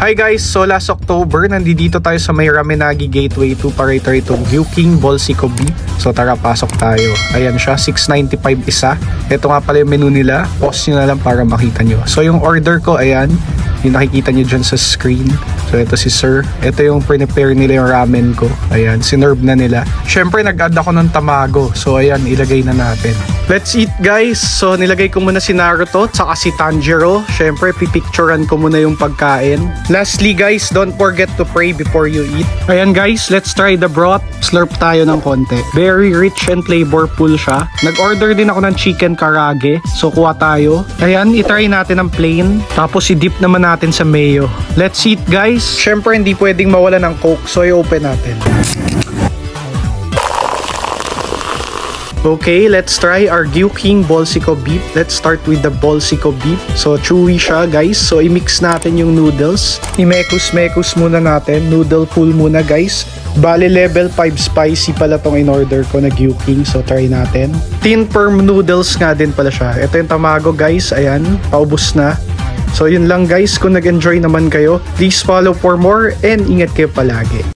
Hi guys! So last October, nandito tayo sa may Ramenagi Gateway 2 para ito itong Gyuking Bolsiko Beef. So tara, pasok tayo. Ayan siya, 695 isa. Ito nga pala yung menu nila. Pause nyo na lang para makita nyo. So yung order ko, ayan. Yung nakikita nyo dyan sa screen. So ito si Sir. Ito yung prepare nila yung ramen ko. Ayan, sinerve na nila. Syempre nag-add ako ng tamago. So ayan, ilagay na natin. Let's eat guys! So nilagay ko muna si Naruto tsaka si Tanjiro. Syempre pipicturean ko muna yung pagkain. Lastly guys, don't forget to pray before you eat. Ayan guys, let's try the broth. Slurp tayo ng konti. Very rich and flavorful siya. Nag-order din ako ng chicken karage. So kuha tayo. Ayan, itry natin ang plain. Tapos i-dip naman natin sa mayo. Let's eat guys! Syempre hindi pwedeng mawala ng coke. So i-open natin. Okay, let's try our Gyuking Bolsiko Beef. Let's start with the Bolsiko Beef. So, chewy siya, guys. So, i-mix natin yung noodles. I-mekus-mekus muna natin. Noodle pool muna, guys. Bale, level 5 spicy pala tong in-order ko na Gyuking. So, try natin. Tin perm noodles nga din pala siya. Ito yung tamago, guys. Ayan, paubos na. So, yun lang, guys. Kung nag-enjoy naman kayo, please follow for more and ingat kayo palagi.